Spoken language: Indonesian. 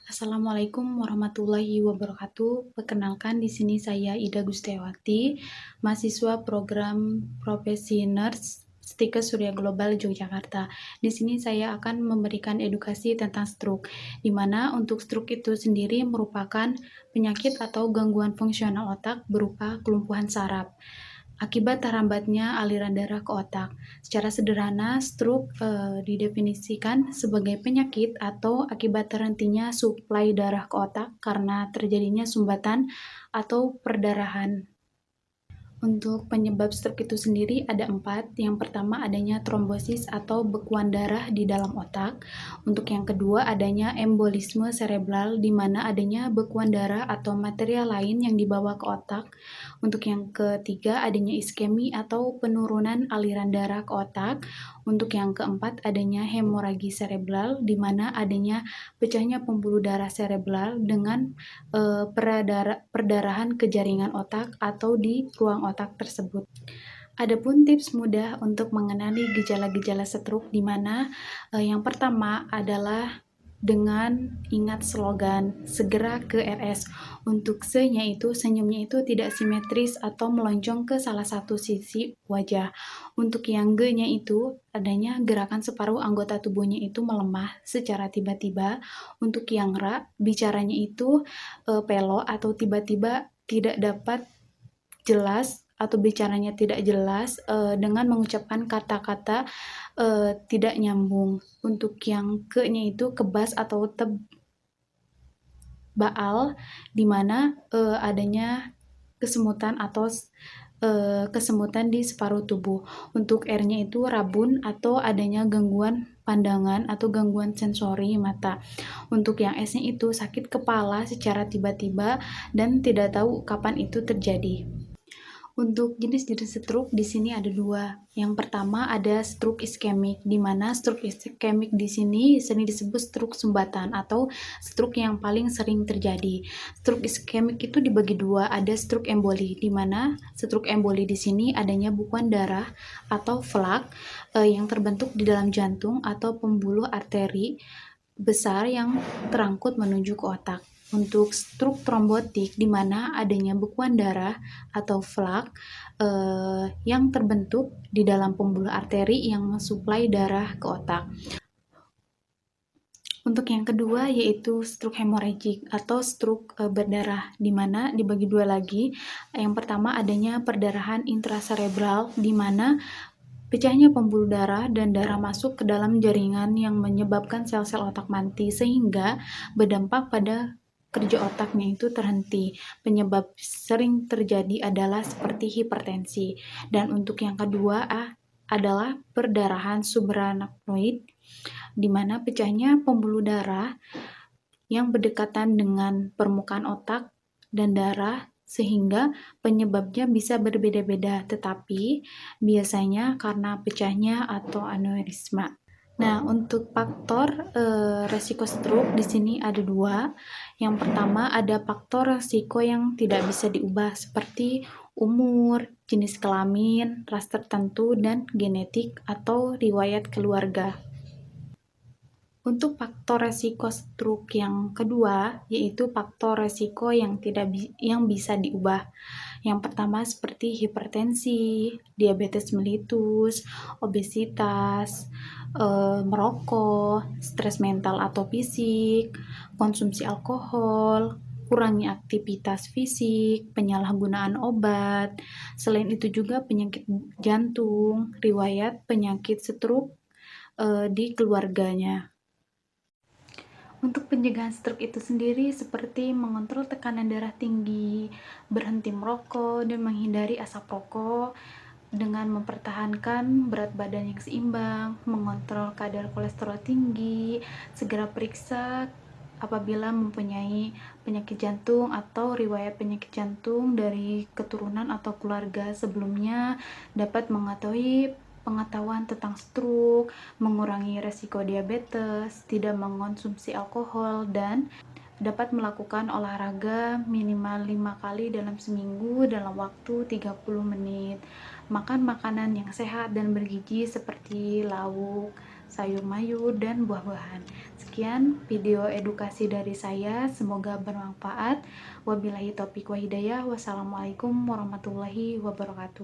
Assalamualaikum warahmatullahi wabarakatuh. Perkenalkan, di sini saya Ida Gustiawati, mahasiswa program Profesi Nurse Stika Surya Global Yogyakarta. Di sini saya akan memberikan edukasi tentang stroke, di mana untuk stroke itu sendiri merupakan penyakit atau gangguan fungsional otak berupa kelumpuhan saraf akibat terhambatnya aliran darah ke otak. Secara sederhana, stroke didefinisikan sebagai penyakit atau akibat terhentinya suplai darah ke otak karena terjadinya sumbatan atau perdarahan. Untuk penyebab stroke itu sendiri ada 4. Yang pertama adanya trombosis atau bekuan darah di dalam otak. Untuk yang kedua adanya embolisme cerebral, di mana adanya bekuan darah atau material lain yang dibawa ke otak. Untuk yang ketiga adanya iskemi atau penurunan aliran darah ke otak. Untuk yang keempat adanya hemoragi cerebral, di mana adanya pecahnya pembuluh darah cerebral dengan perdarahan ke jaringan otak atau di ruang otak tersebut. Adapun tips mudah untuk mengenali gejala-gejala stroke, di mana yang pertama adalah dengan ingat slogan segera ke RS. Untuk se-nya itu, senyumnya itu tidak simetris atau melonjong ke salah satu sisi wajah. Untuk yang ge-nya itu adanya gerakan separuh anggota tubuhnya itu melemah secara tiba-tiba. Untuk yang ra, bicaranya itu pelo atau tiba-tiba tidak dapat jelas atau bicaranya tidak jelas dengan mengucapkan kata-kata tidak nyambung. Untuk yang ke-nya itu kebas atau tebal, di mana adanya kesemutan atau kesemutan di separuh tubuh. Untuk R-nya itu rabun atau adanya gangguan pandangan atau gangguan sensori mata. Untuk yang S-nya itu sakit kepala secara tiba-tiba dan tidak tahu kapan itu terjadi. Untuk jenis-jenis stroke di sini ada 2. Yang pertama ada stroke iskemik, di mana stroke iskemik di sini sering disebut stroke sumbatan atau stroke yang paling sering terjadi. Stroke iskemik itu dibagi 2, ada stroke emboli, di mana stroke emboli di sini adanya bekuan darah atau flak yang terbentuk di dalam jantung atau pembuluh arteri besar yang terangkut menuju ke otak. Untuk stroke trombotik, di mana adanya bekuan darah atau flak yang terbentuk di dalam pembuluh arteri yang mensuplai darah ke otak. Untuk yang kedua yaitu stroke hemorrhagic atau stroke berdarah, di mana dibagi 2 lagi. Yang pertama adanya perdarahan intracerebral, di mana pecahnya pembuluh darah dan darah masuk ke dalam jaringan yang menyebabkan sel-sel otak mati sehingga berdampak pada kerja otaknya itu terhenti. Penyebab sering terjadi adalah seperti hipertensi. Dan untuk yang kedua adalah perdarahan subarachnoid, di mana pecahnya pembuluh darah yang berdekatan dengan permukaan otak dan darah sehingga penyebabnya bisa berbeda-beda, tetapi biasanya karena pecahnya atau aneurisma. Nah, untuk faktor resiko stroke di sini ada 2. Yang pertama ada faktor resiko yang tidak bisa diubah seperti umur, jenis kelamin, ras tertentu, dan genetik atau riwayat keluarga. Untuk faktor resiko stroke yang kedua yaitu faktor resiko yang bisa diubah. Yang pertama seperti hipertensi, diabetes mellitus, obesitas, merokok, stres mental atau fisik, konsumsi alkohol, kurangnya aktivitas fisik, penyalahgunaan obat. Selain itu juga penyakit jantung, riwayat penyakit stroke di keluarganya. Untuk pencegahan stroke itu sendiri seperti mengontrol tekanan darah tinggi, berhenti merokok, dan menghindari asap rokok dengan mempertahankan berat badan yang seimbang, mengontrol kadar kolesterol tinggi, segera periksa apabila mempunyai penyakit jantung atau riwayat penyakit jantung dari keturunan atau keluarga sebelumnya, dapat mengetahui pengetahuan tentang stroke, mengurangi resiko diabetes, tidak mengonsumsi alkohol, dan dapat melakukan olahraga minimal 5 kali dalam seminggu dalam waktu 30 menit. Makan makanan yang sehat dan bergizi seperti lauk, sayur mayur, dan buah-buahan. Sekian video edukasi dari saya, semoga bermanfaat. Wabillahi taufiq wa hidayah. Wassalamualaikum warahmatullahi wabarakatuh.